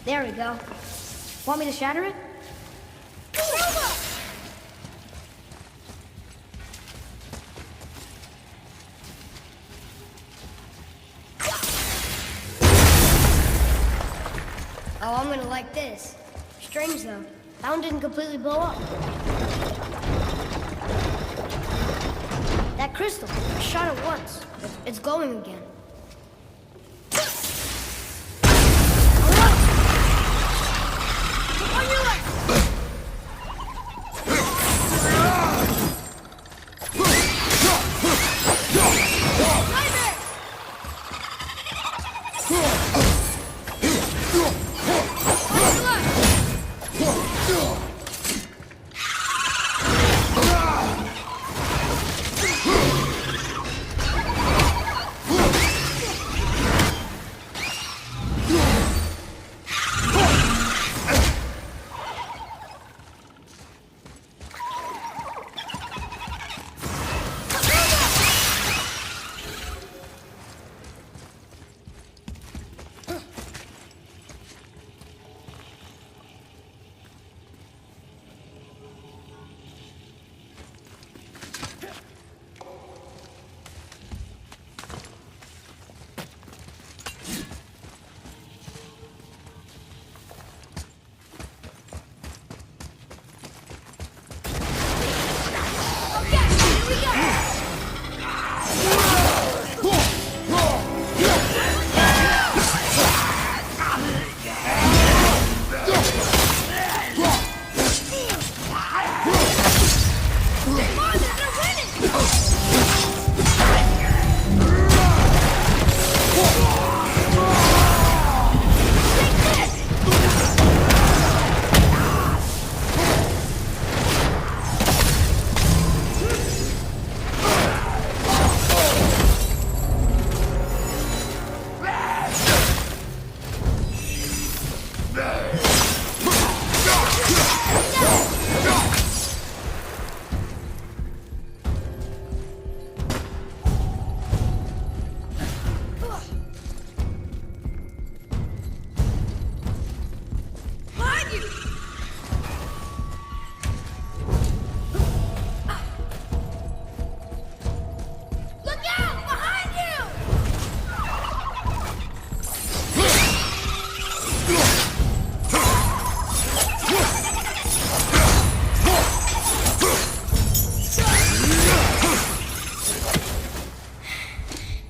There we go. Want me to shatter it? Oh, I'm gonna like this. Strange though. That one didn't completely blow up. That crystal, I shot it once. It's glowing again. On your left!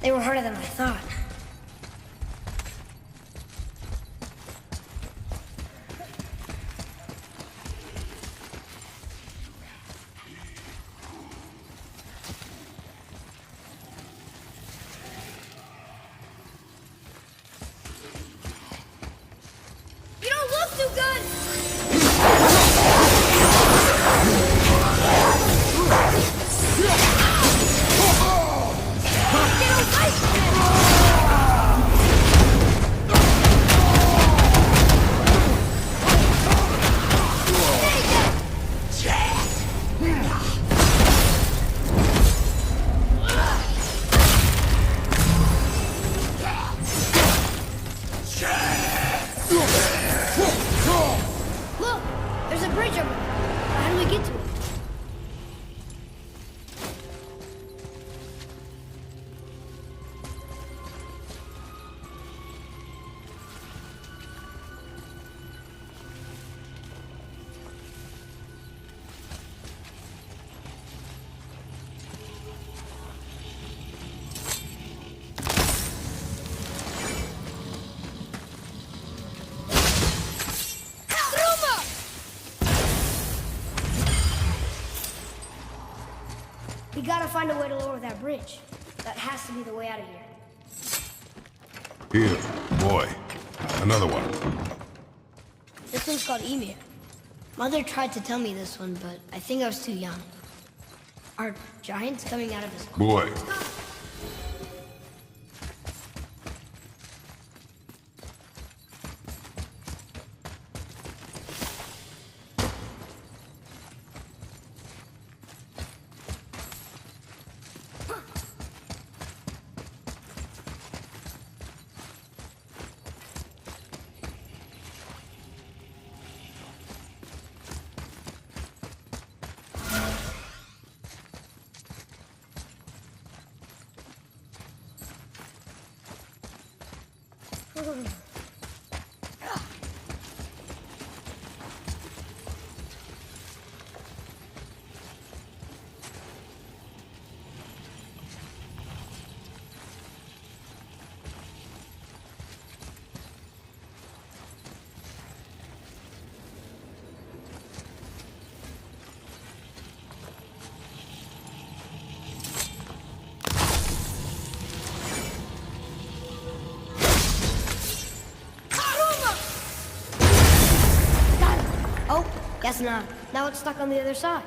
They were harder than I thought. You don't look too good! Look! There's a bridge over there. How do we get to it? We gotta find a way to lower that bridge. That has to be the way out of here. Here, boy. Another one. This one's called Emir. Mother tried to tell me this one, but I think I was too young. Are giants coming out of this? Boy. Oh, guess not. Now it's stuck on the other side.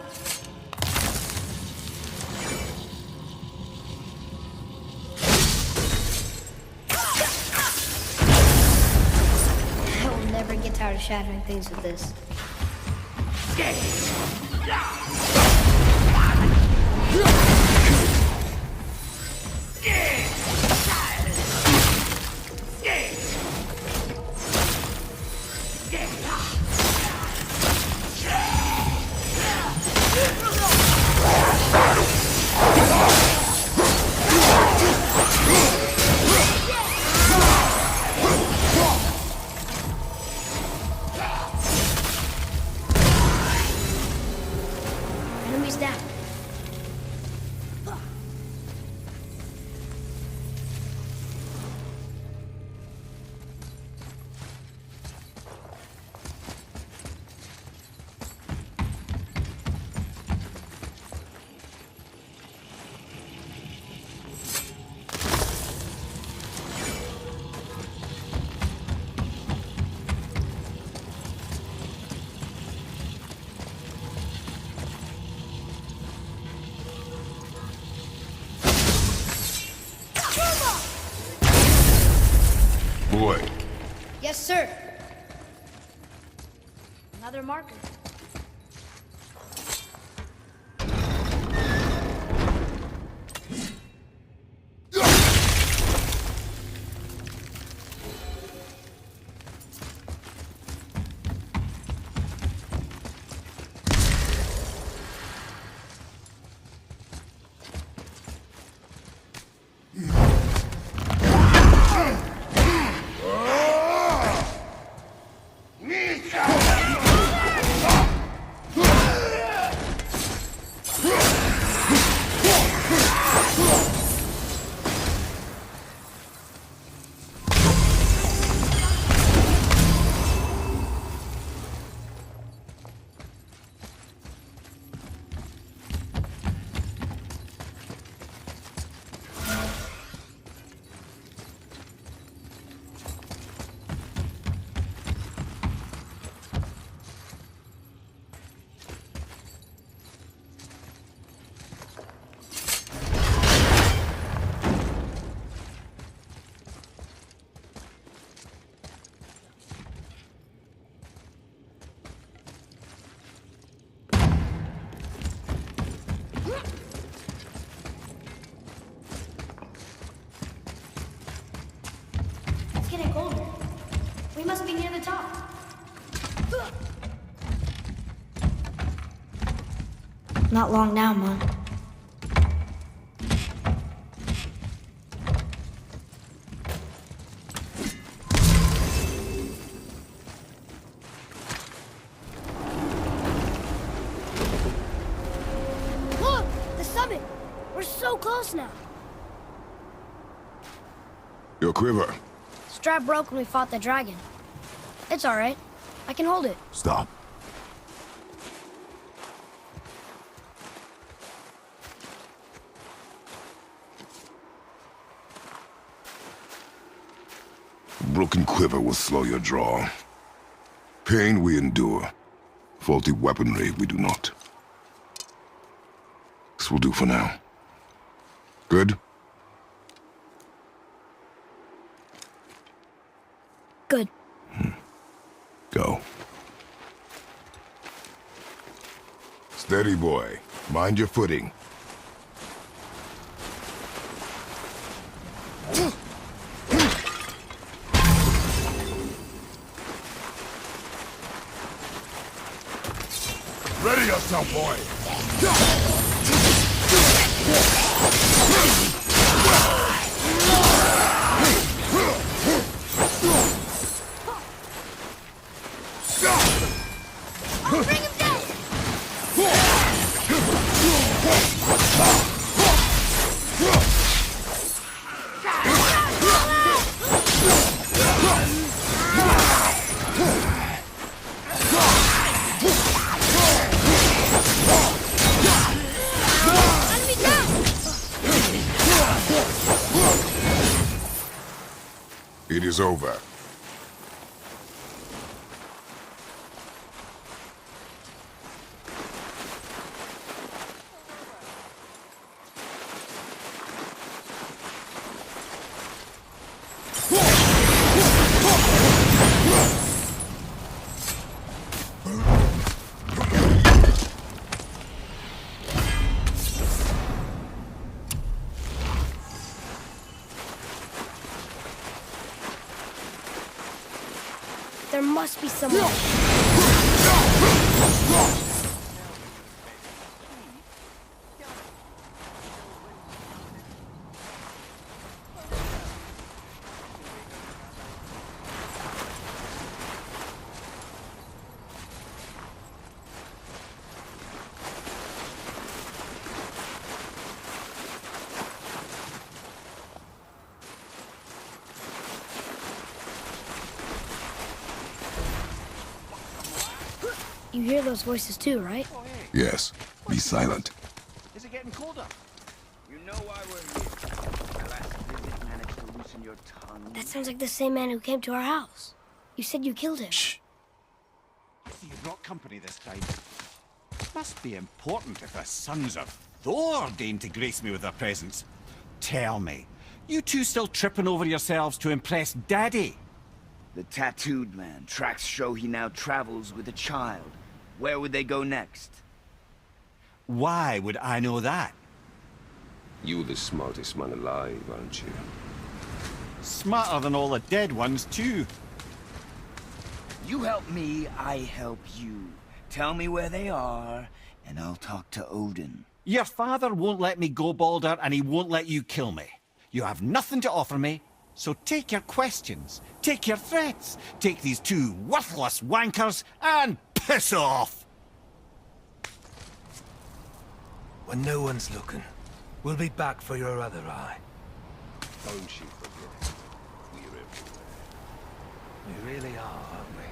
I will never get tired of shattering things with this. Enemies down. Boy. Yes, sir. Another marker. It's getting colder. We must be near the top. Not long now, Mom. Look! The summit! We're so close now. Your quiver. Strap broke when we fought the dragon. It's all right. I can hold it. Stop. Broken quiver will slow your draw. Pain we endure. Faulty weaponry we do not. This will do for now. Good? Good. Go. Steady, boy. Mind your footing. Ready yourself, boy! is over. There must be someone. You hear those voices too, right? Yes. Be silent. Is it getting colder? You know why we're here. My last visit managed to loosen your tongue. That sounds like the same man who came to our house. You said you killed him. Shh. You brought company this time. Must be important if the sons of Thor deign to grace me with their presence. Tell me, you two still tripping over yourselves to impress Daddy? The tattooed man. Tracks show he now travels with a child. Where would they go next? Why would I know that? You're the smartest man alive, aren't you? Smarter than all the dead ones, too. You help me, I help you. Tell me where they are, and I'll talk to Odin. Your father won't let me go, Balder, and he won't let you kill me. You have nothing to offer me, so take your questions, take your threats, take these two worthless wankers, and piss off! When no one's looking, we'll be back for your other eye. Don't you forget it. We're everywhere. We really are, aren't we?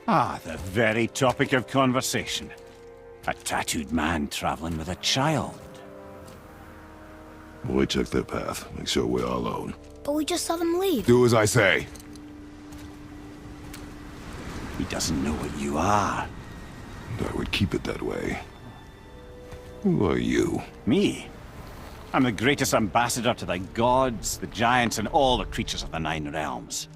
Ah, the very topic of conversation. A tattooed man traveling with a child. We check their path. Make sure we're all alone. But we just saw them leave. Do as I say. He doesn't know what you are. And I would keep it that way. Who are you? Me? I'm the greatest ambassador to the gods, the giants, and all the creatures of the Nine Realms.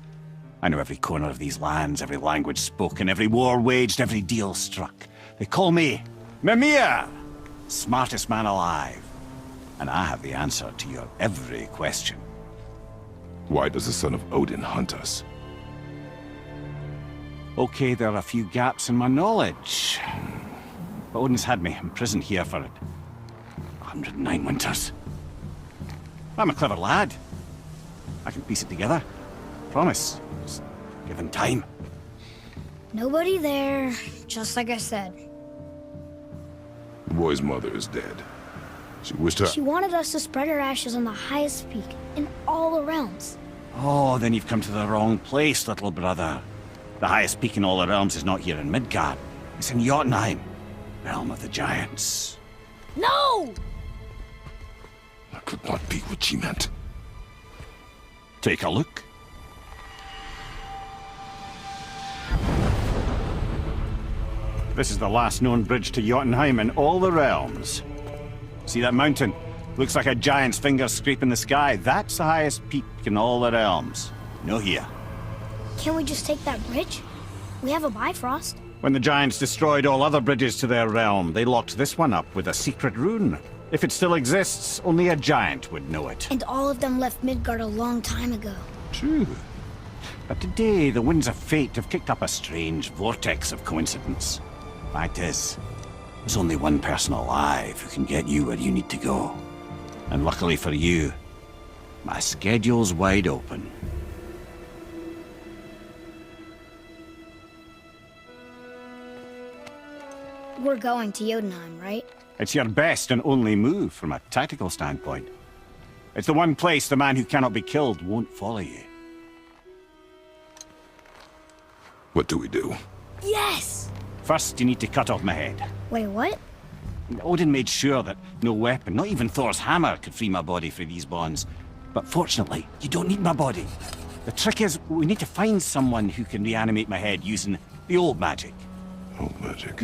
I know every corner of these lands, every language spoken, every war waged, every deal struck. They call me Mimir, smartest man alive. And I have the answer to your every question. Why does the son of Odin hunt us? Okay, there are a few gaps in my knowledge. But Odin's had me imprisoned here for 109 winters. I'm a clever lad. I can piece it together. Promise. Just give him time. Nobody there, just like I said. The boy's mother is dead. She wished her... She wanted us to spread her ashes on the highest peak in all the realms. Oh, then you've come to the wrong place, little brother. The highest peak in all the realms is not here in Midgard. It's in Jotunheim, realm of the giants. No! That could not be what she meant. Take a look. This is the last known bridge to Jotunheim in all the realms. See that mountain? Looks like a giant's finger scraping the sky. That's the highest peak in all the realms. No here. Can't we just take that bridge? We have a Bifrost. When the giants destroyed all other bridges to their realm, they locked this one up with a secret rune. If it still exists, only a giant would know it. And all of them left Midgard a long time ago. True. But today, the winds of fate have kicked up a strange vortex of coincidence. Fact is, there's only one person alive who can get you where you need to go. And luckily for you, my schedule's wide open. We're going to Jotunheim, right? It's your best and only move from a tactical standpoint. It's the one place the man who cannot be killed won't follow you. What do we do? Yes! First, you need to cut off my head. Wait, what? Odin made sure that no weapon, not even Thor's hammer, could free my body from these bonds. But fortunately, you don't need my body. The trick is, we need to find someone who can reanimate my head using the old magic. Old magic.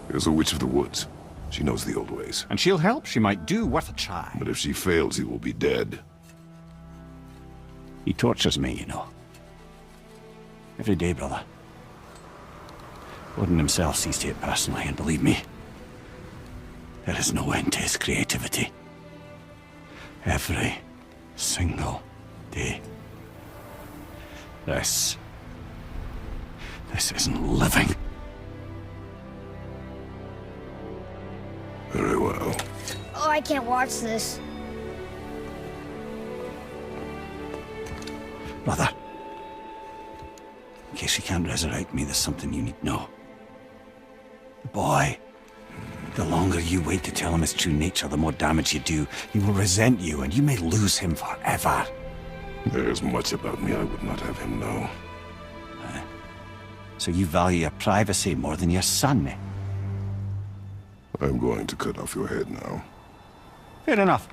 There's a witch of the woods. She knows the old ways. And she'll help. She might do worth a try. But if she fails, he will be dead. He tortures me, you know. Every day, brother. Odin himself sees to it personally, and believe me, there is no end to his creativity. Every single day. This isn't living. Very well. Oh, I can't watch this. Brother, in case you can't resurrect me, there's something you need to know. The boy, the longer you wait to tell him his true nature, the more damage you do. He will resent you, and you may lose him forever. There's much about me I would not have him know. So you value your privacy more than your son, eh? I'm going to cut off your head now. Fair enough.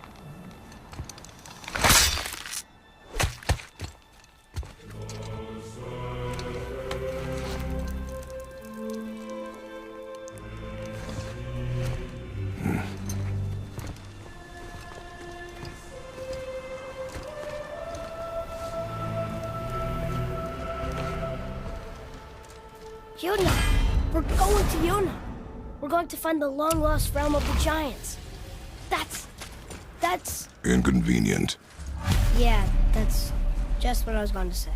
Yona! We're going to Yona! We're going to find the long-lost realm of the giants. That's... Inconvenient. Yeah, that's just what I was going to say.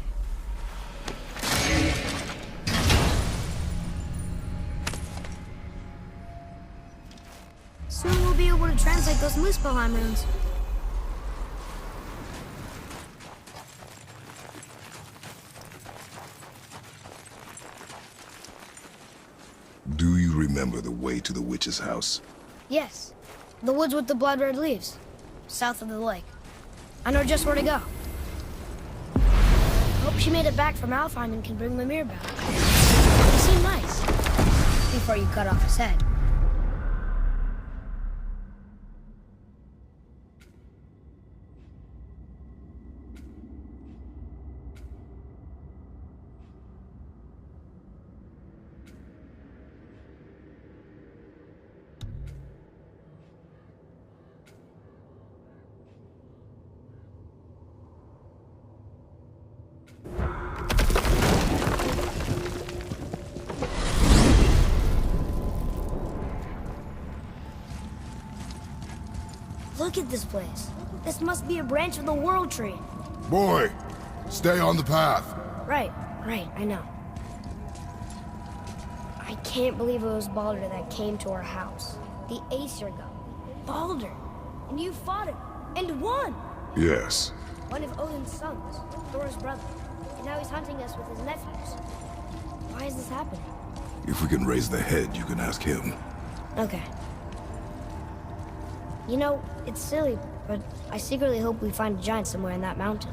Soon we'll be able to translate those Muspelheim runes. Do you remember the way to the witch's house? Yes. The woods with the blood-red leaves. South of the lake. I know just where to go. Hope she made it back from Alfheim and can bring Mimir back. He seemed nice. Before you cut off his head. Look at this place. This must be a branch of the World Tree. Boy, stay on the path. Right, I know. I can't believe it was Baldur that came to our house. The Aesir god. Baldur. And you fought him. And won! Yes. One of Odin's sons, Thor's brother. And now he's hunting us with his nephews. Why is this happening? If we can raise the head, you can ask him. Okay. You know, it's silly, but I secretly hope we find a giant somewhere in that mountain.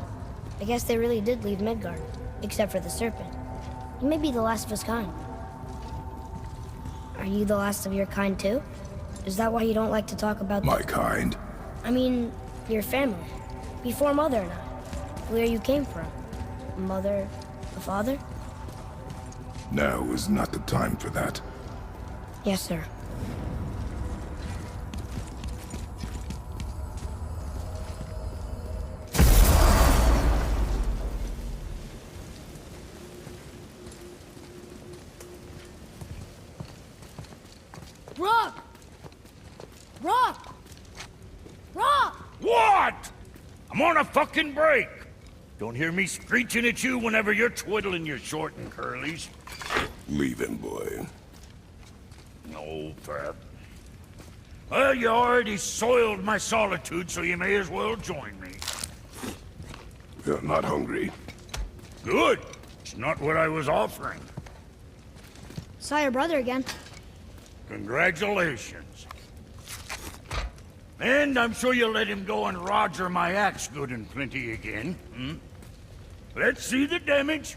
I guess they really did leave Midgard, except for the serpent. He may be the last of his kind. Are you the last of your kind too? Is that why you don't like to talk about... My kind? I mean, your family. Before Mother and I. Where you came from. Mother, the father? Now is not the time for that. Yes, sir. Rock! Rock! Rock! What? I'm on a fucking break. Don't hear me screeching at you whenever you're twiddling your short and curlies. Leave him, boy. No, Fab. Well, you already soiled my solitude, so you may as well join me. You're not hungry. Good. It's not what I was offering. Saw your brother again. Congratulations. And I'm sure you'll let him go and roger my axe good and plenty again. Hmm? Let's see the damage.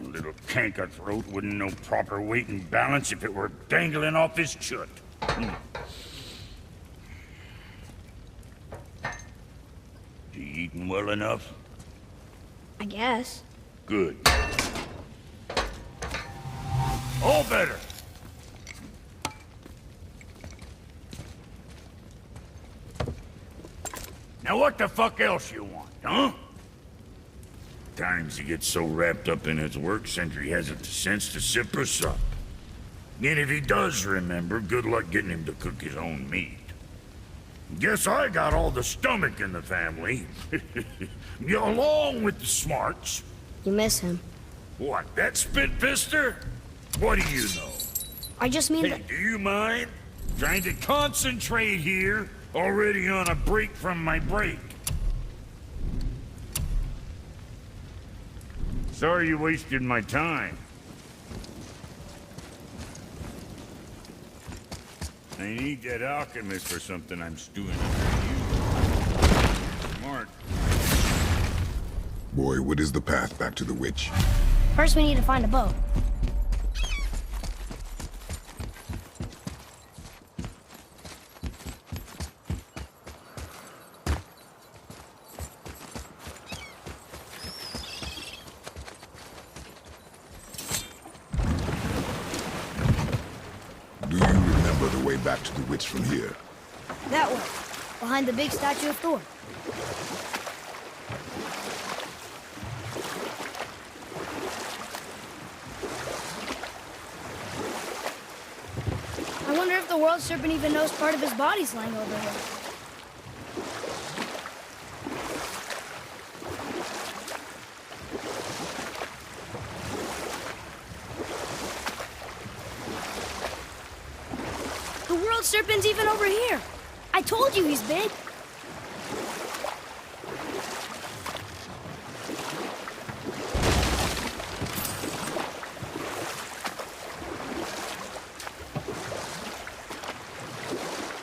Little canker throat wouldn't know proper weight and balance if it were dangling off his chut. Hmm. You eating well enough? I guess. Good. All better. Now what the fuck else you want, huh? Times he gets so wrapped up in his work, Sentry hasn't the sense to sip or sup. And if he does remember, good luck getting him to cook his own meat. Guess I got all the stomach in the family. Along with the smarts. You miss him. What, that spit-fister? What do you know? I just mean Hey, that... do you mind? Trying to concentrate here, already on a break from my break. Sorry you wasted my time. I need that alchemist for something I'm stewing under you. Smart. Boy, what is the path back to the witch? First we need to find a boat. Do you remember the way back to the witch from here? That way. Behind the big statue of Thor. I wonder if the world serpent even knows part of his body's lying over here. The world serpent's even over here. I told you he's big.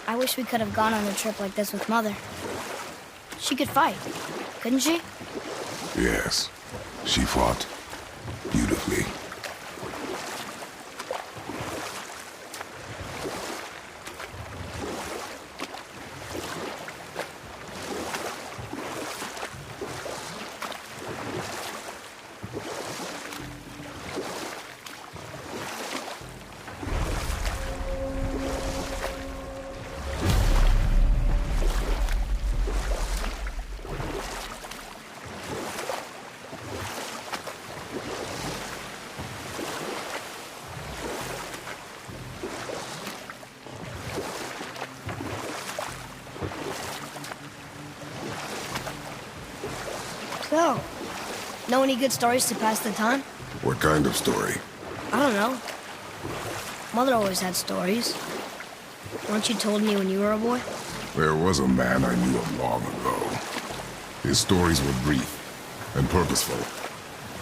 I wish we could have gone on a trip like this with Mother. She could fight, couldn't she? Yes. She fought beautifully. So, know any good stories to pass the time? What kind of story? I don't know. Mother always had stories. Weren't you told me when you were a boy? There was a man I knew of long ago. His stories were brief and purposeful.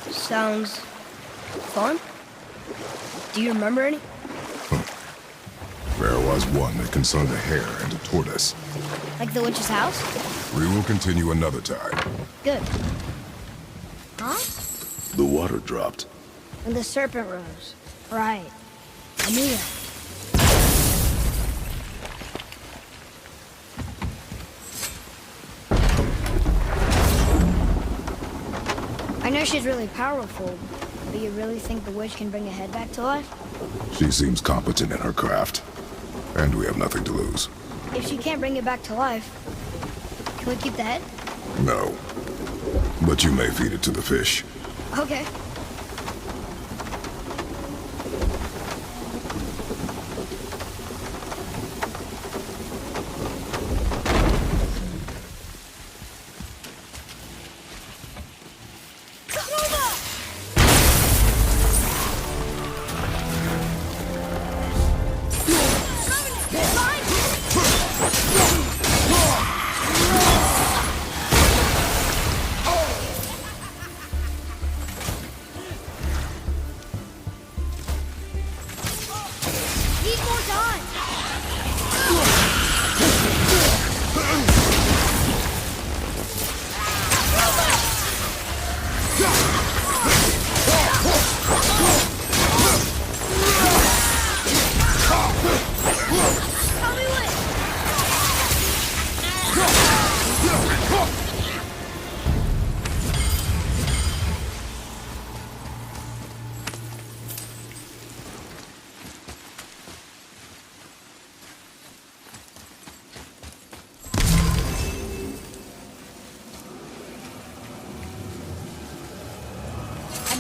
Sounds fun. Do you remember any? There was one that concerned a hare and a tortoise. Like the witch's house? We will continue another time. Good. Huh? The water dropped. And the serpent rose. Right. I knew that. I know she's really powerful, but you really think the witch can bring a head back to life? She seems competent in her craft. And we have nothing to lose. If she can't bring it back to life, can we keep the head? No. But you may feed it to the fish. Okay.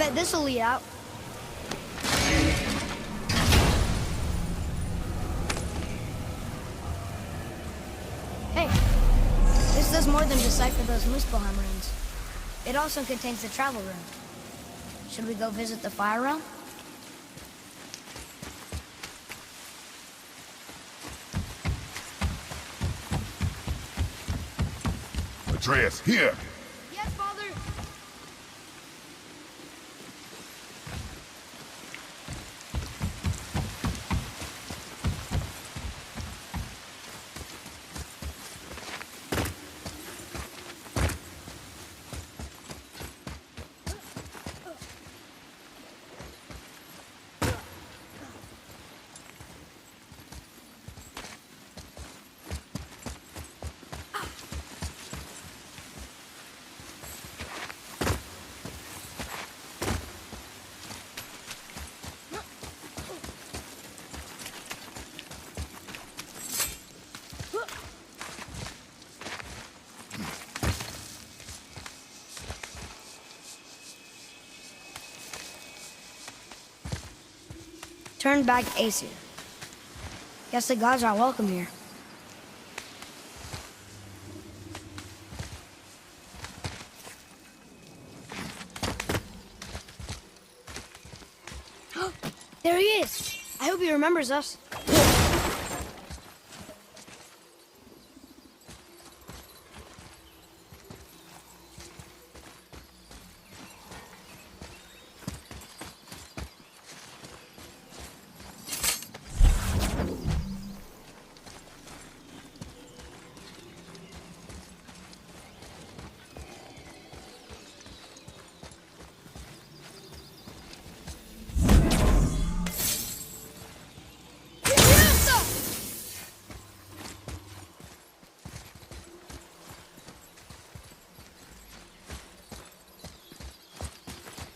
bet this'll lead out. Hey, this does more than decipher those Muspelheim runes. It also contains the travel rune. Should we go visit the Fire Realm? Atreus, here! Yes, Father! Turn back Aesir. Guess the gods are welcome here. There he is! I hope he remembers us.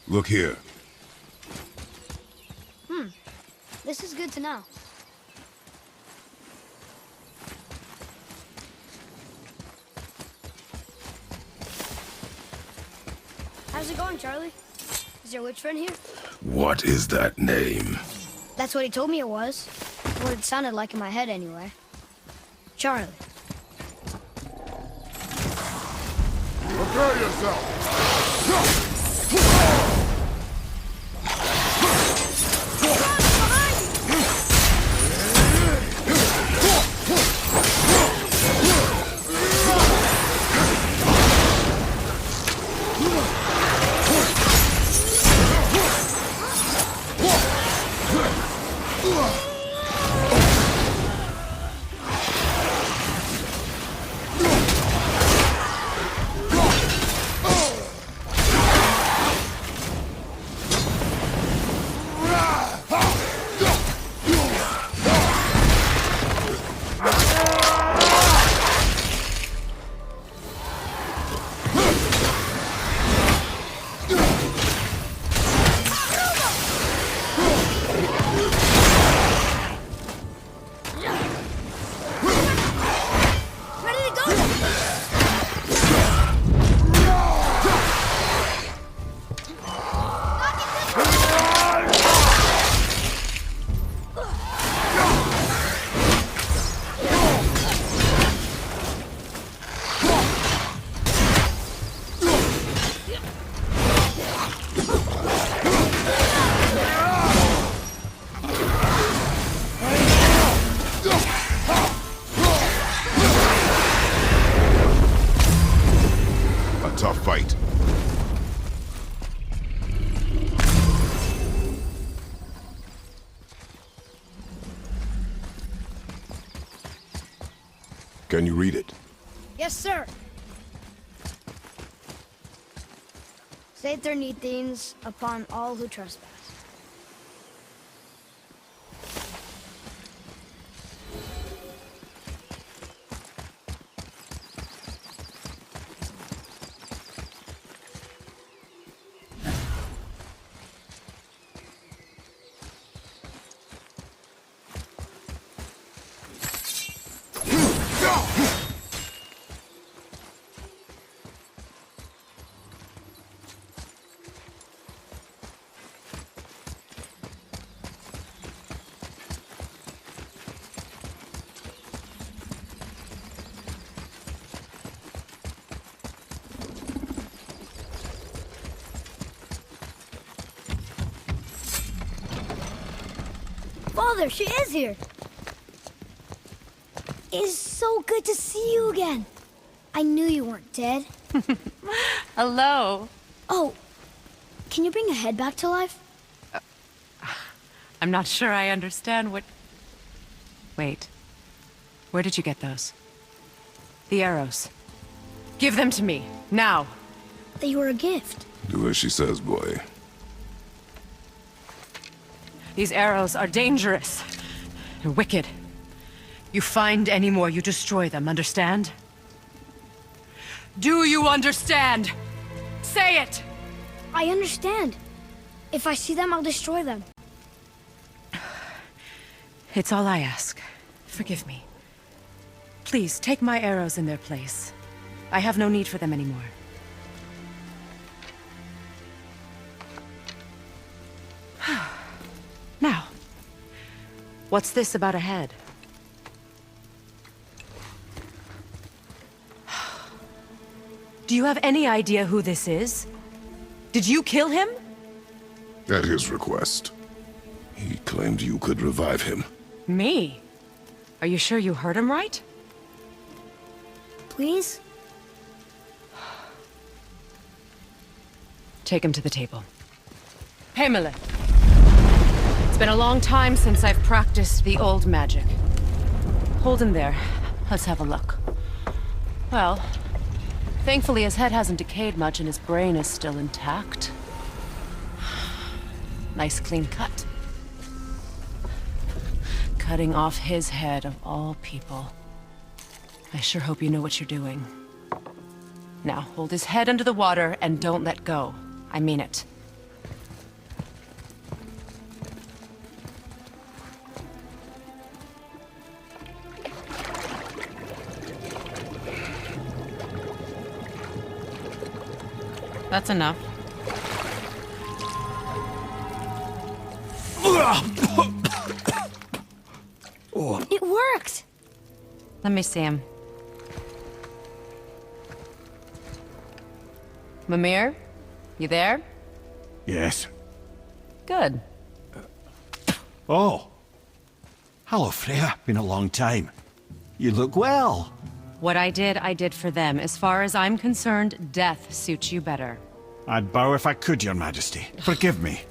Look here. This is good to know. How's it going, Charlie? Is your witch friend here? What is that name? That's what he told me it was. What it sounded like in my head, anyway. Charlie. Prepare yourself! Tough fight. Can you read it? Yes, sir. Saether Nethines upon all who trespass. Mother, she is here! It's so good to see you again. I knew you weren't dead. Hello. Oh, can you bring a head back to life? I'm not sure I understand what... Wait. Where did you get those? The arrows. Give them to me, now. They were a gift. Do as she says, boy. These arrows are dangerous. and wicked. You find any more, you destroy them, understand? Do you understand? Say it! I understand. If I see them, I'll destroy them. It's all I ask. Forgive me. Please, take my arrows in their place. I have no need for them anymore. Now, what's this about a head? Do you have any idea who this is? Did you kill him? At his request. He claimed you could revive him. Me? Are you sure you heard him right? Please? Take him to the table. Pamela. It's been a long time since I've practiced the old magic. Hold him there. Let's have a look. Well, thankfully his head hasn't decayed much and his brain is still intact. Nice clean cut. Cutting off his head of all people. I sure hope you know what you're doing. Now, hold his head under the water and don't let go. I mean it. That's enough. It worked! Let me see him. Mimir? You there? Yes. Good. Oh. Hello, Freya. Been a long time. You look well. What I did for them. As far as I'm concerned, death suits you better. I'd bow if I could, Your Majesty. Forgive me.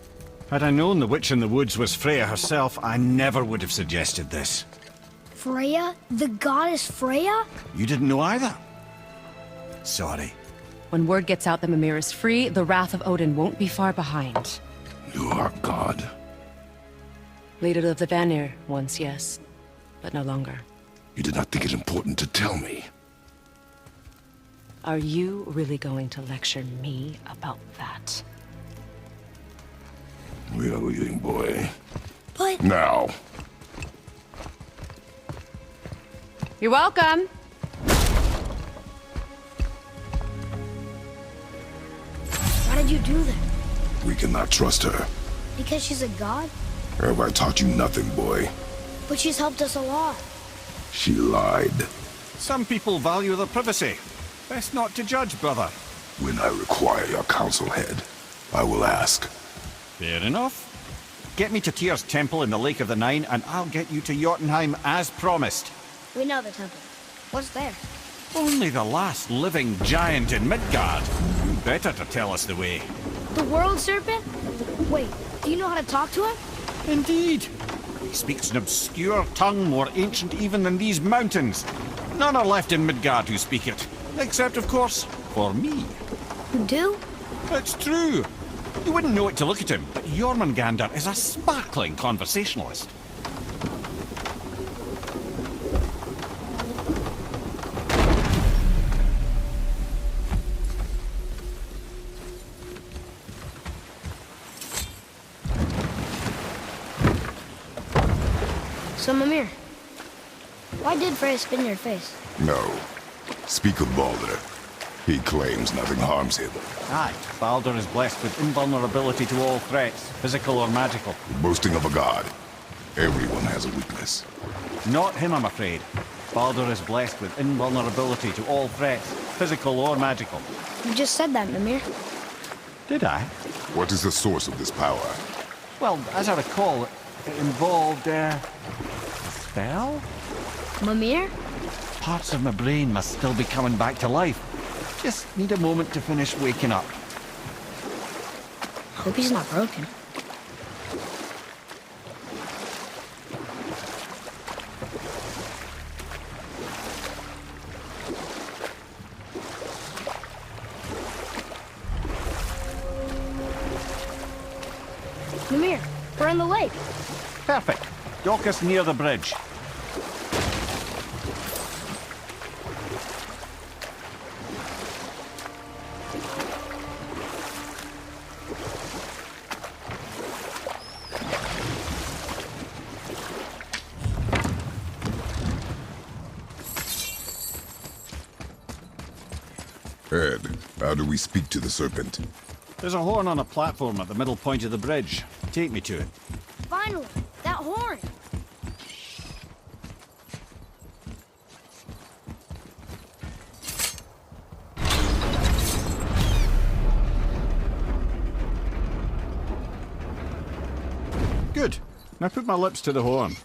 Had I known the witch in the woods was Freya herself, I never would have suggested this. Freya? The goddess Freya? You didn't know either? Sorry. When word gets out that Mimir is free, the wrath of Odin won't be far behind. You are God. Leader of the Vanir, once, yes. But no longer. You did not think it important to tell me. Are you really going to lecture me about that? We are leaving, boy. But... Now. You're welcome! Why did you do that? We cannot trust her. Because she's a god? Have I taught you nothing, boy? But she's helped us a lot. She lied. Some people value their privacy. Best not to judge, brother. When I require your council head, I will ask. Fair enough. Get me to Tyr's temple in the Lake of the Nine, and I'll get you to Jotunheim as promised. We know the temple. What's there? Only the last living giant in Midgard. You better to tell us the way. The world serpent? Wait, do you know how to talk to him? Indeed. He speaks an obscure tongue more ancient even than these mountains. None are left in Midgard who speak it. Except, of course, for me. You do? It's true. You wouldn't know it to look at him, but Jormungandr is a sparkling conversationalist. So, Mimir, why did Freya spin your face? No. Speak of Baldur. He claims nothing harms him. Aye, Baldur is blessed with invulnerability to all threats, physical or magical. The boasting of a god. Everyone has a weakness. Not him, I'm afraid. Baldur is blessed with invulnerability to all threats, physical or magical. You just said that, Mimir. Did I? What is the source of this power? Well, as I recall, It involved, a spell? Mimir? Parts of my brain must still be coming back to life. Just need a moment to finish waking up. Hope he's not broken. Mimir, we're in the lake. Perfect. Dock us near the bridge. Ed, how do we speak to the serpent? There's a horn on a platform at the middle point of the bridge. Take me to it. Finally, that horn. Good. Now put my lips to the horn.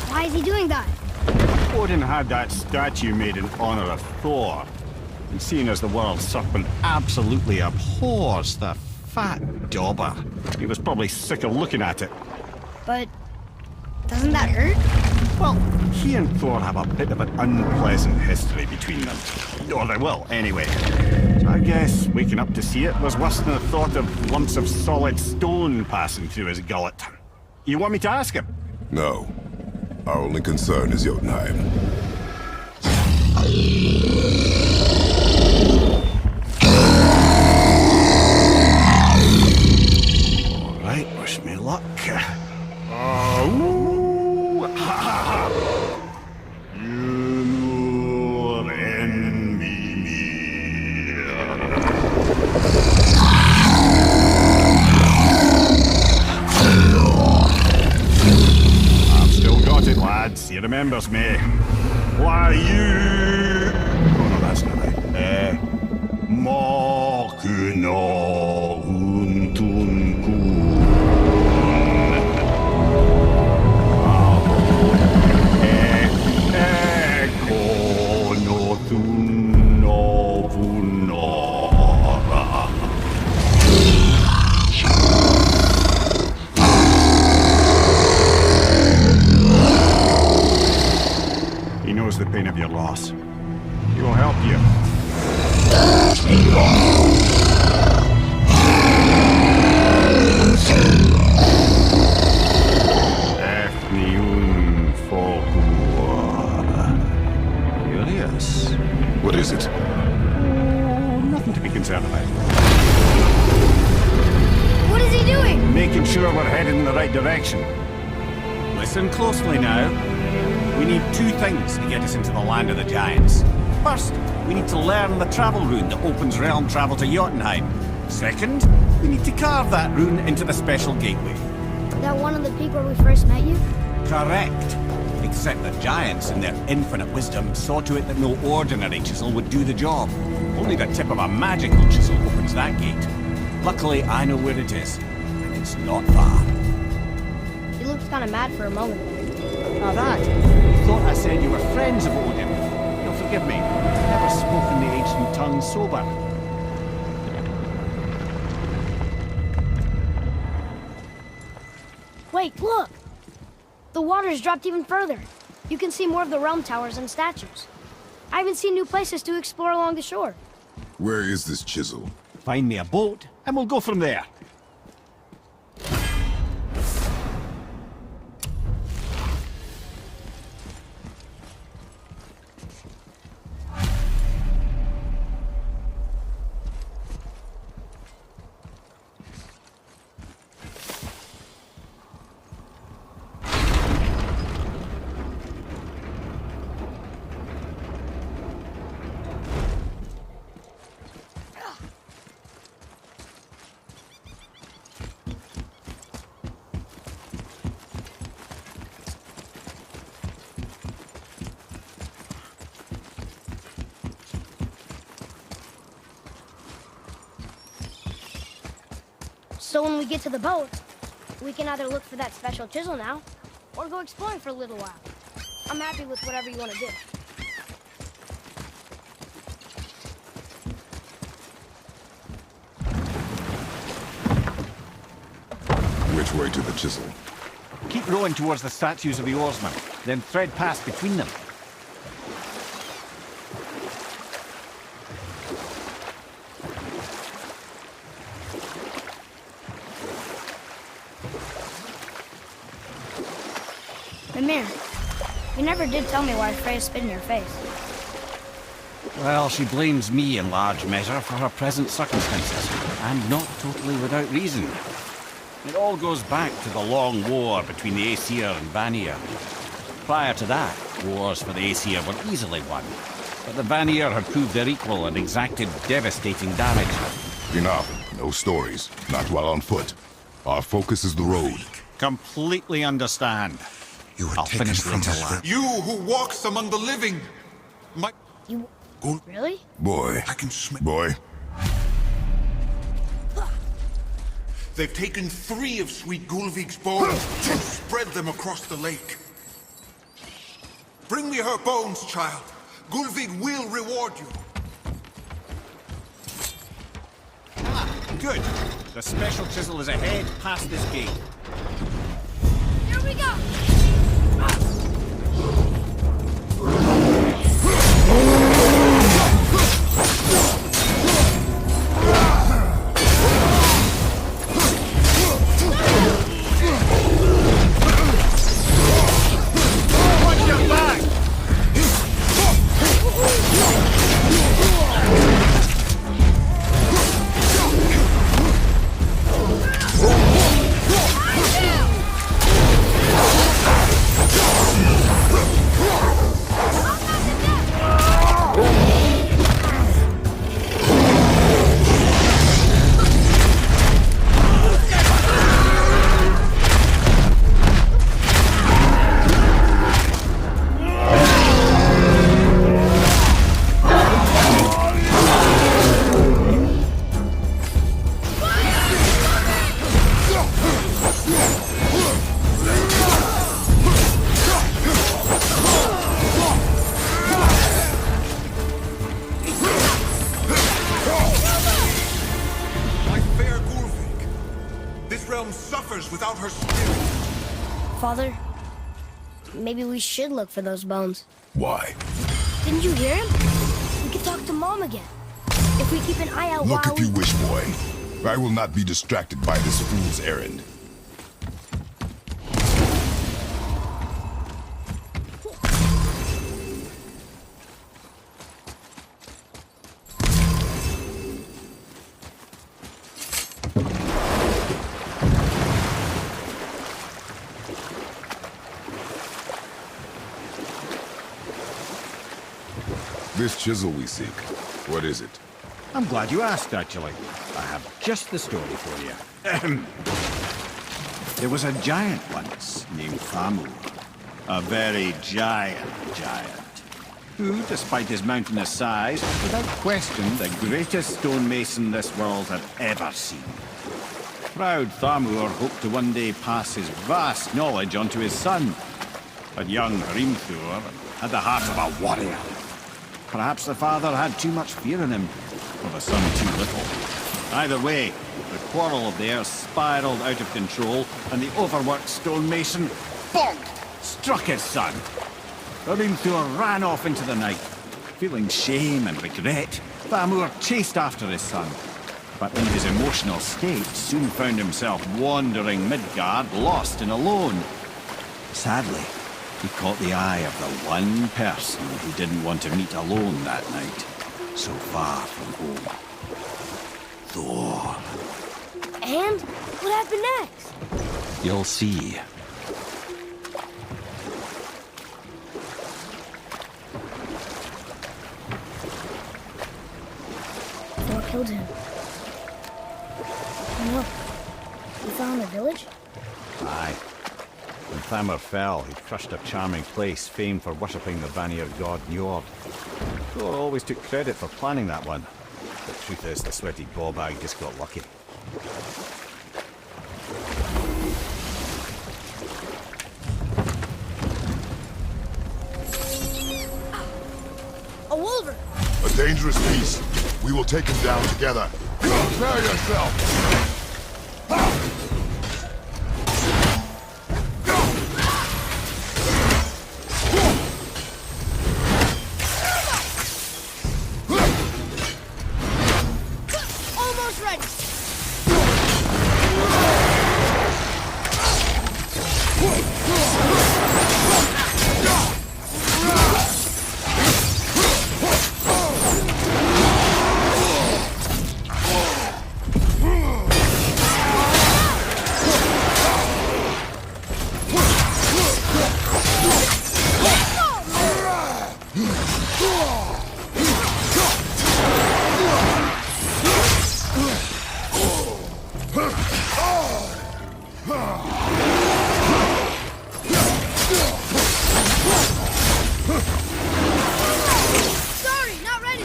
Why is he doing that? Odin had that statue made in honor of Thor. And seeing as the world serpent absolutely abhors the fat dauber, he was probably sick of looking at it. But doesn't that hurt? Well, he and Thor have a bit of an unpleasant history between them. Or they will, anyway. So I guess waking up to see it was worse than the thought of lumps of solid stone passing through his gullet. You want me to ask him? No. Our only concern is Jotunheim. All right, wish me luck. Ooh, ha, ha, ha. Nur en I've still got it, lads. He remembers me. Why you? Oh no, that's not right. Mokuno Huntunkun. Eko no Tunno Vunora. He knows the pain of your loss. He will help you. Efniun Folkuor. Here he is. What is it? Oh, nothing to be concerned about. What is he doing? Making sure we're headed in the right direction. Listen closely now. We need two things to get us into the land of the giants. First, we need to learn the travel rune that opens realm travel to Jotunheim. Second, we need to carve that rune into the special gateway. That one of the peak where we first met you? Correct. Except the giants, in their infinite wisdom, saw to it that no ordinary chisel would do the job. Only the tip of a magical chisel opens that gate. Luckily, I know where it is, and it's not far. He looked kind of mad for a moment. Now that, you thought I said you were friends of Odin. You'll forgive me. I've never spoken the ancient tongue sober. Wait, look! The water's dropped even further. You can see more of the realm towers and statues. I even see new places to explore along the shore. Where is this chisel? Find me a boat, and we'll go from there. So when we get to the boat, we can either look for that special chisel now, or go exploring for a little while. I'm happy with whatever you want to do. Which way to the chisel? Keep rowing towards the statues of the oarsmen, then thread past between them. Mimir, you never did tell me why Freya spit in your face. Well, she blames me in large measure for her present circumstances, and not totally without reason. It all goes back to the long war between the Aesir and Vanir. Prior to that, wars for the Aesir were easily won, but the Vanir had proved their equal and exacted devastating damage. Enough. No stories. Not while on foot. Our focus is the road. Completely understand. You were I'll taken finish from later, this lad. You who walks among the living! My... You... Go... Really? Boy. I can smell... Boy. They've taken 3 of Sweet Gulvig's bones and spread them across the lake. Bring me her bones, child. Gulvig will reward you. Good. The special chisel is ahead past this gate. Here we go! Without her spirit. Father, maybe we should look for those bones. Why? Didn't you hear him? We could talk to Mom again. If we keep an eye out Look while if you wish, boy. I will not be distracted by this fool's errand. This chisel we seek, what is it? I'm glad you asked, actually. I have just the story for you. There was a giant once named Thamur. A very giant, who, despite his mountainous size, was without question the greatest stonemason this world had ever seen. Proud Thamur hoped to one day pass his vast knowledge on to his son. But young Hrimthur had the heart of a warrior. Perhaps the father had too much fear in him, or the son too little. Either way, the quarrel of theirs spiraled out of control, and the overworked stonemason, bonk, struck his son. Hrimthur ran off into the night. Feeling shame and regret, Thamur chased after his son. But in his emotional state, soon found himself wandering Midgard, lost and alone. Sadly, he caught the eye of the one person he didn't want to meet alone that night, so far from home. Thor. And what happened next? You'll see. Thor killed him. And look, we found the village? Aye. When Thamur fell, he crushed a charming place famed for worshipping the Vanir god Njord. Thor always took credit for planning that one. The truth is, the sweaty ballbag just got lucky. A wolver! A dangerous beast. We will take him down together. Prepare yourself! Almost ready! Sorry, not ready!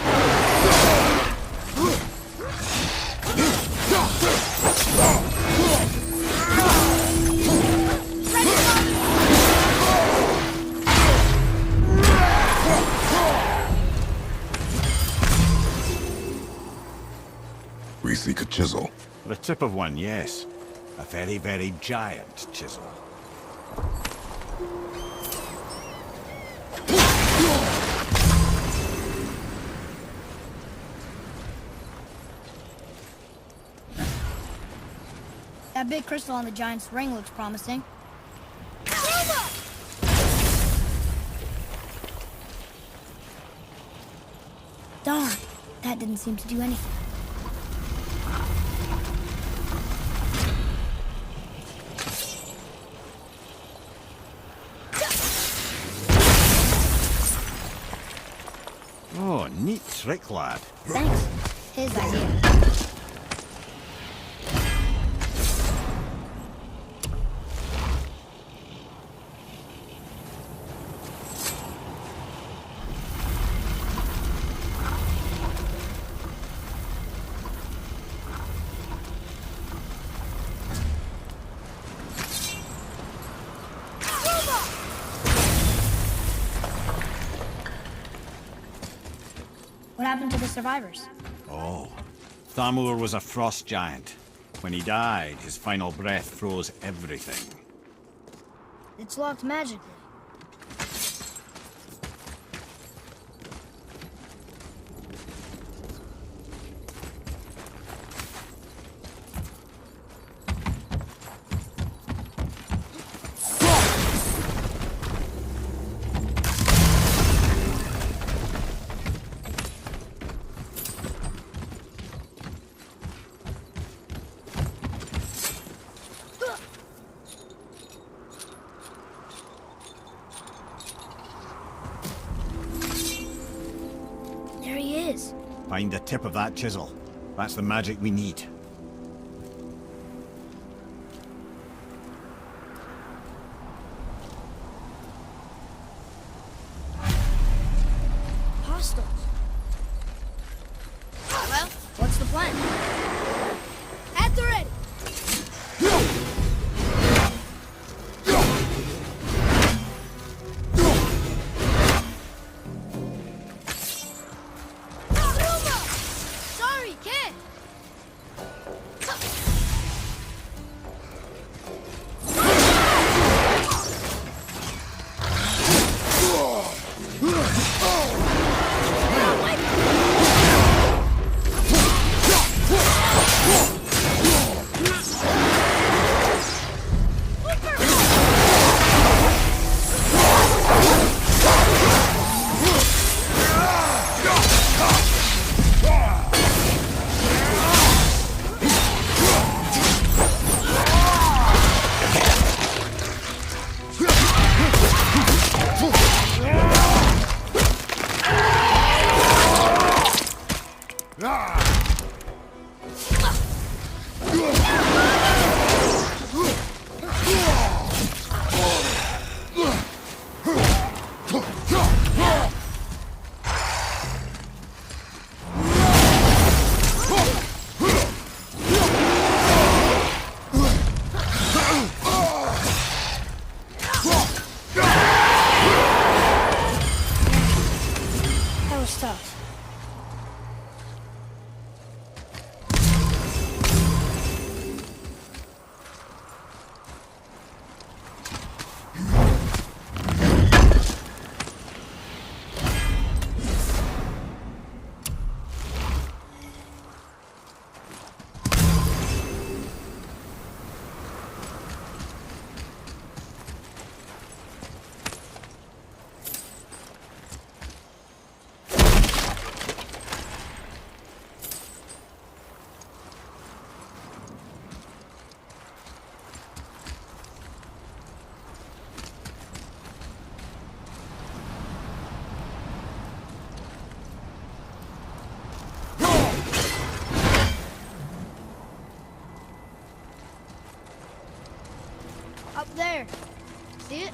We seek a chisel. The tip of one, yes. A very, very giant chisel. That big crystal on the giant's ring looks promising. Darn, that didn't seem to do anything. Oh, neat trick, lad. Thanks. His idea. What happened to the survivors? Oh, Thamur was a frost giant. When he died, his final breath froze everything. It's locked magically. There he is. Find the tip of that chisel. That's the magic we need. Hostiles. Well, what's the plan? At the ready. Sorry, kid. was tough. Up there. See it?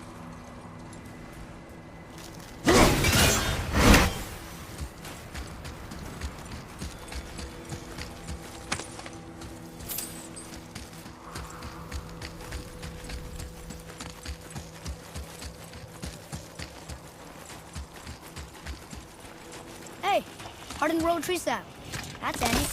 Hey, hardened road tree sap. That's handy.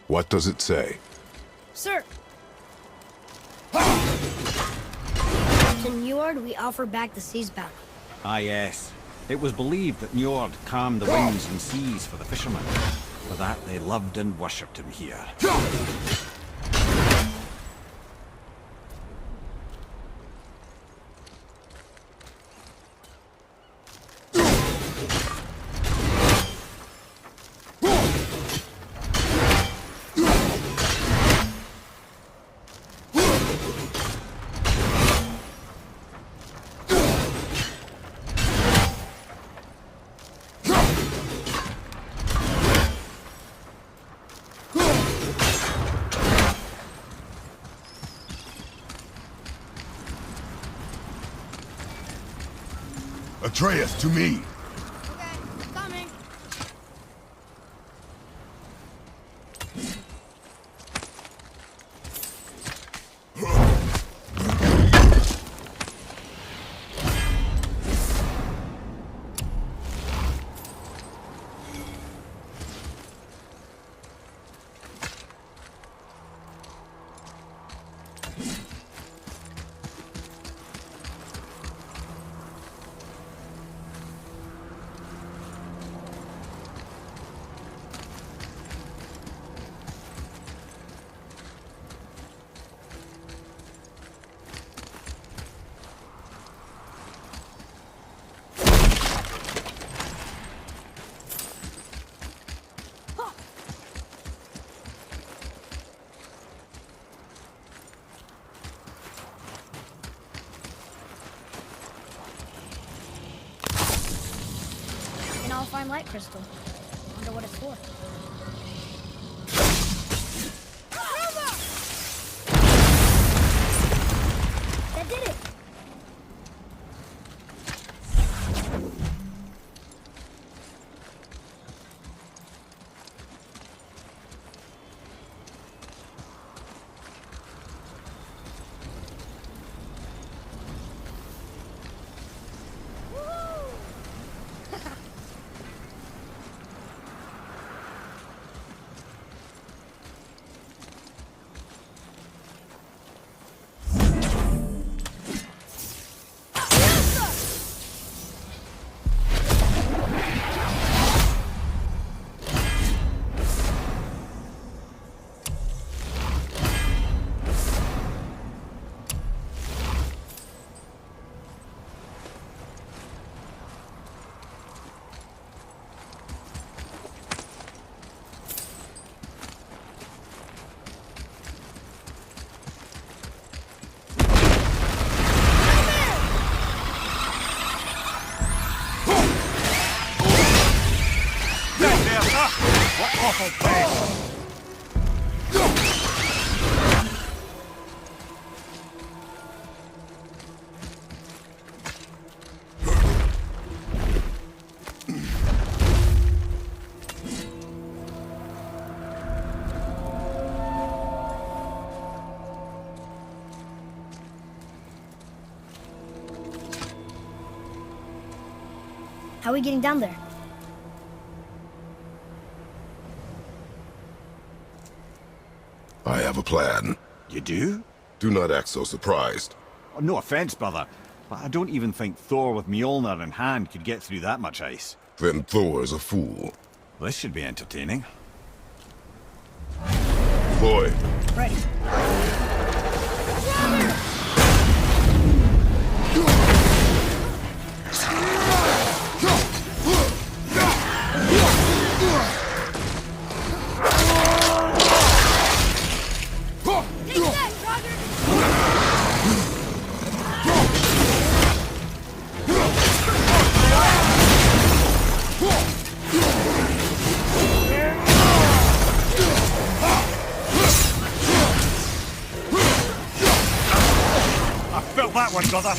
What does it say? Sir! To Njord, we offer back the sea's bounty. Ah, yes. It was believed that Njord calmed the winds and seas for the fishermen. For that, they loved and worshipped him here. Atreus, to me! Okay, coming. I'll find light crystal. Wonder what it's for. That did it! awful place! How are we getting down there? I have a plan. You do? Do not act so surprised. Oh, no offense, brother, but I don't even think Thor with Mjolnir in hand could get through that much ice. Then Thor is a fool. This should be entertaining. Boy, Ready. Felt that one, brother!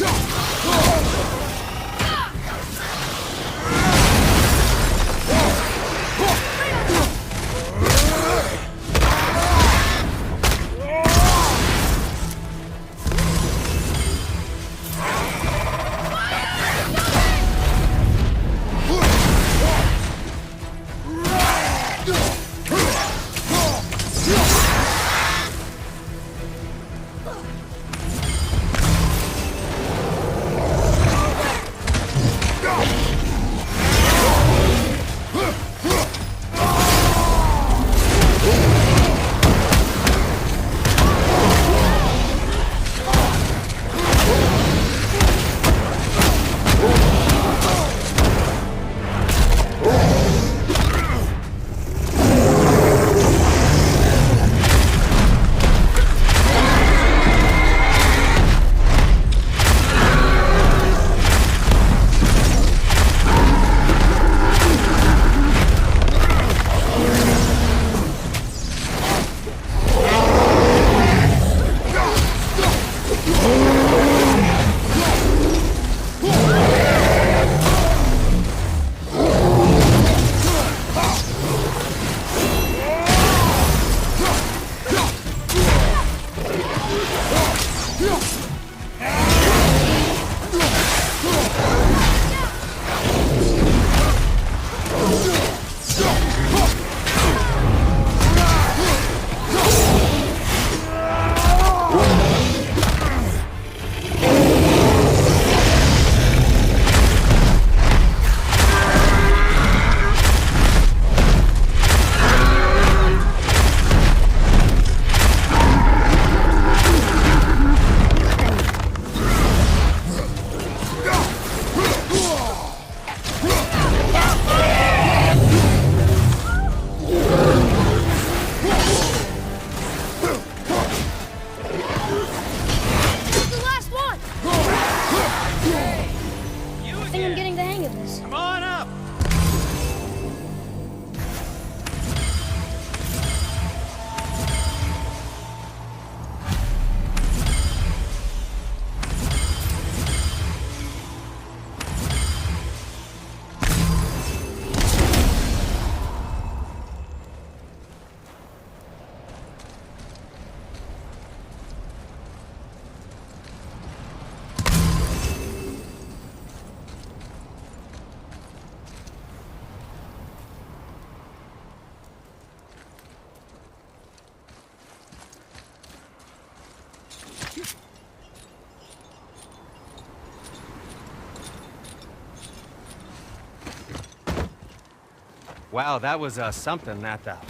Wow, that was something, that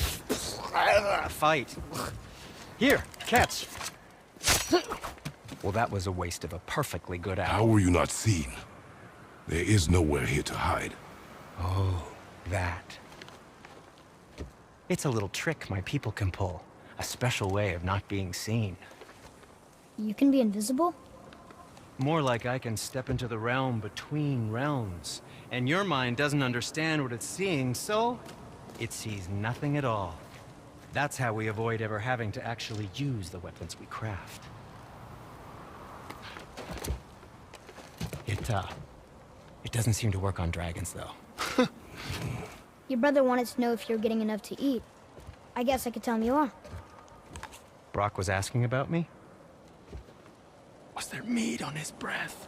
fight. Here, catch. Well, that was a waste of a perfectly good hour. How were you not seen? There is nowhere here to hide. Oh, that. It's a little trick my people can pull. A special way of not being seen. You can be invisible? More like I can step into the realm between realms. And your mind doesn't understand what it's seeing, so It sees nothing at all. That's how we avoid ever having to actually use the weapons we craft. It doesn't seem to work on dragons, though. Your brother wanted to know if you're getting enough to eat. I guess I could tell him you are. Brock was asking about me? Was there meat on his breath?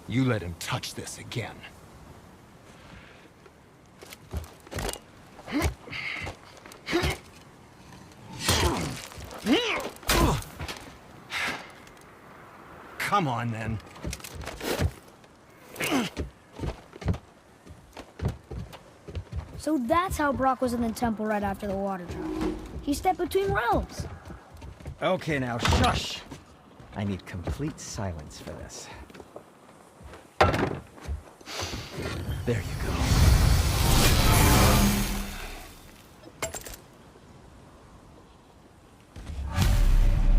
You let him touch this again. Come on, then. So that's how Brock was in the temple right after the water drop. He stepped between realms. Okay, now shush. I need complete silence for this. There you go.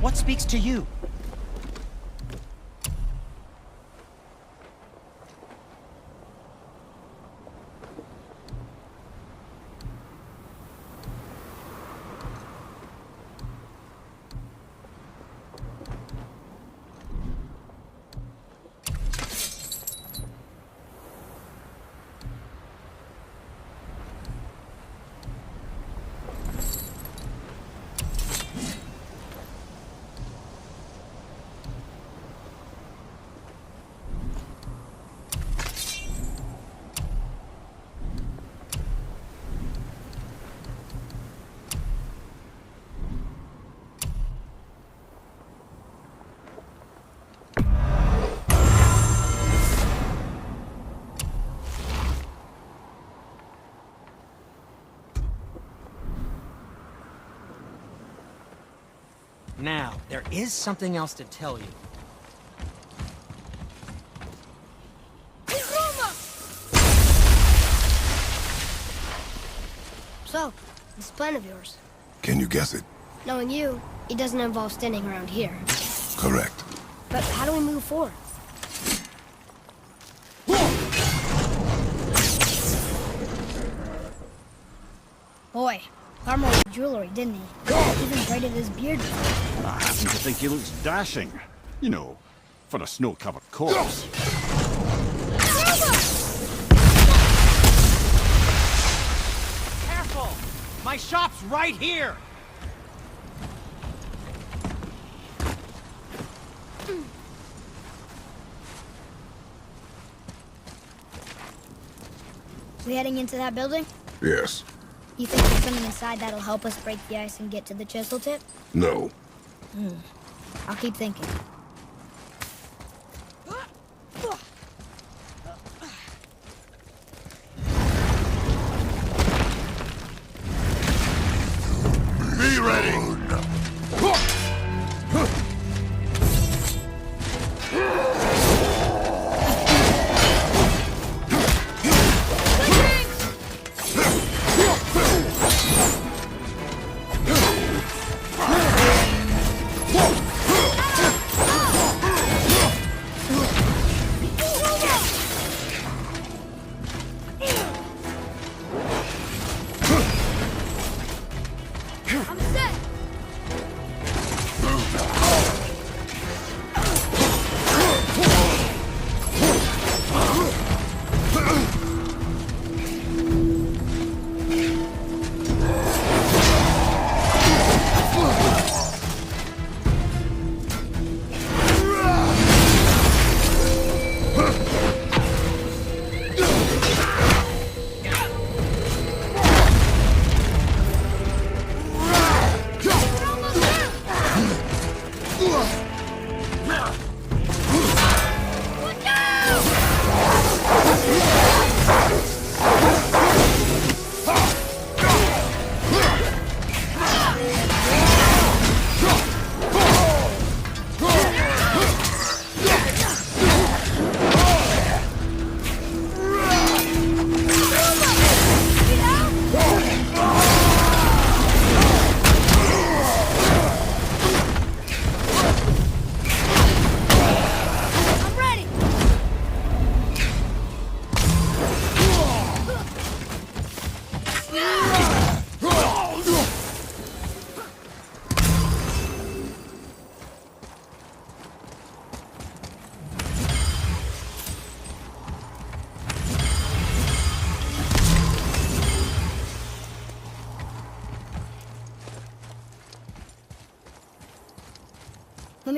What speaks to you? Now, there is something else to tell you. So, this plan of yours. Can you guess it? Knowing you, it doesn't involve standing around here. Correct. But how do we move forward? Boy, Carmel had jewelry, didn't he? Even braided his beard. I happen to think he looks dashing. You know, for a snow-covered corpse. Careful! My shop's right here! We heading into that building? Yes. You think there's something inside that'll help us break the ice and get to the chisel tip? No. I'll keep thinking. Be ready! I'm set!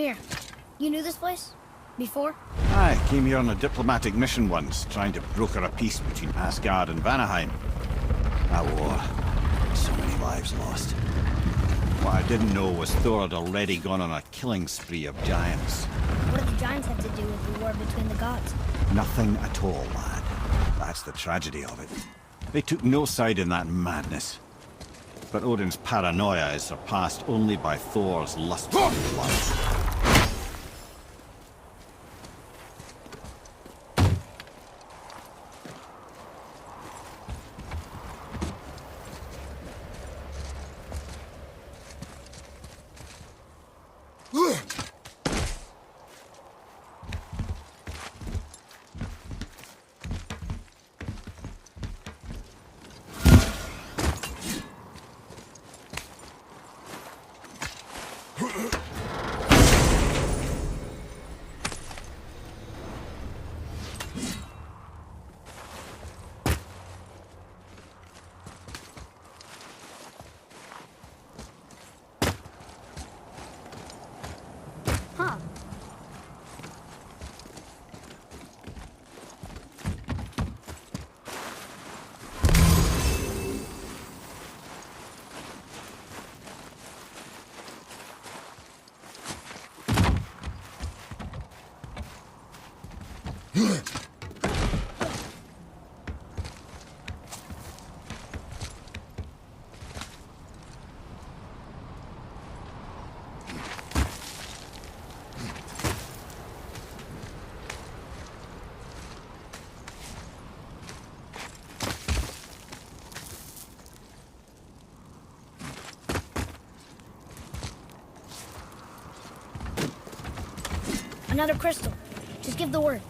here. You knew this place? Before? I came here on a diplomatic mission once, trying to broker a peace between Asgard and Vanaheim. That war. So many lives lost. What I didn't know was Thor had already gone on a killing spree of giants. What do the giants have to do with the war between the gods? Nothing at all, lad. That's the tragedy of it. They took no side in that madness. But Odin's paranoia is surpassed only by Thor's lust for blood. Huh. Another crystal. Just give the word.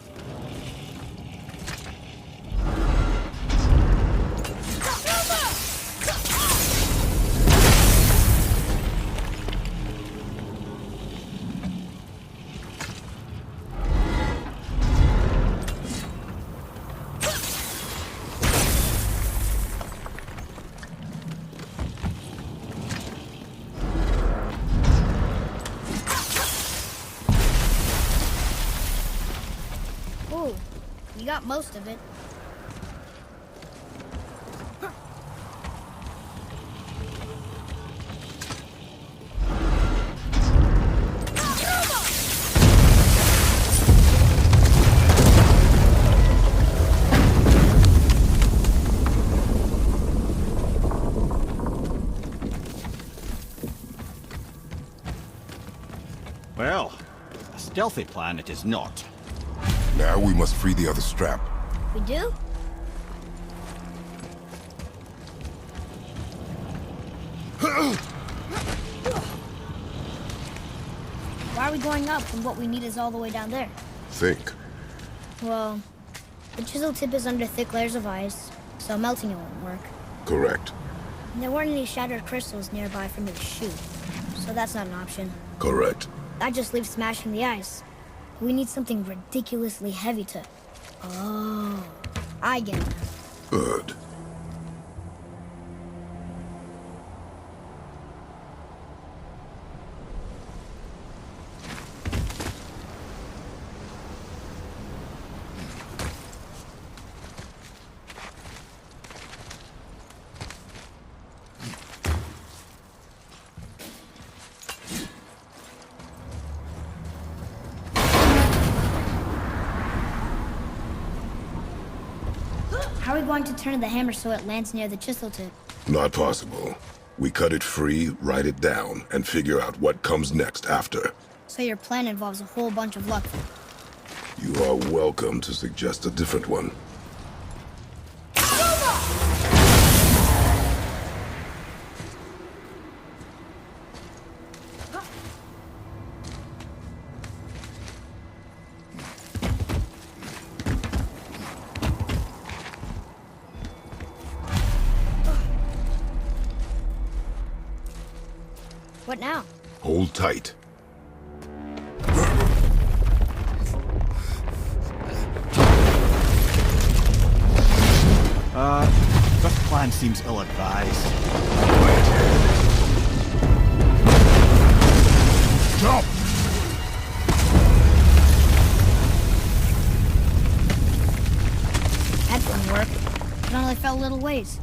Ooh, you got most of it. Well, a stealthy plan it is not. Now we must free the other strap. We do? Why are we going up when what we need is all the way down there? Think. Well, the chisel tip is under thick layers of ice, so melting it won't work. Correct. And there weren't any shattered crystals nearby for me to shoot, so that's not an option. Correct. That just leaves smashing the ice. We need something ridiculously heavy to... Oh, I get it. Good. How are we going to turn the hammer so it lands near the chisel tip? Not possible. We cut it free, write it down, and figure out what comes next after. So your plan involves a whole bunch of luck. You are welcome to suggest a different one. What now? Hold tight. This plan seems ill-advised. Jump! fell a little ways.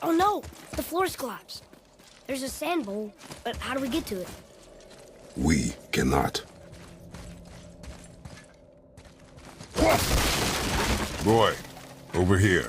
Oh no! The floor's collapsed. There's a sand bowl, but how do we get to it? We cannot. Boy, over here.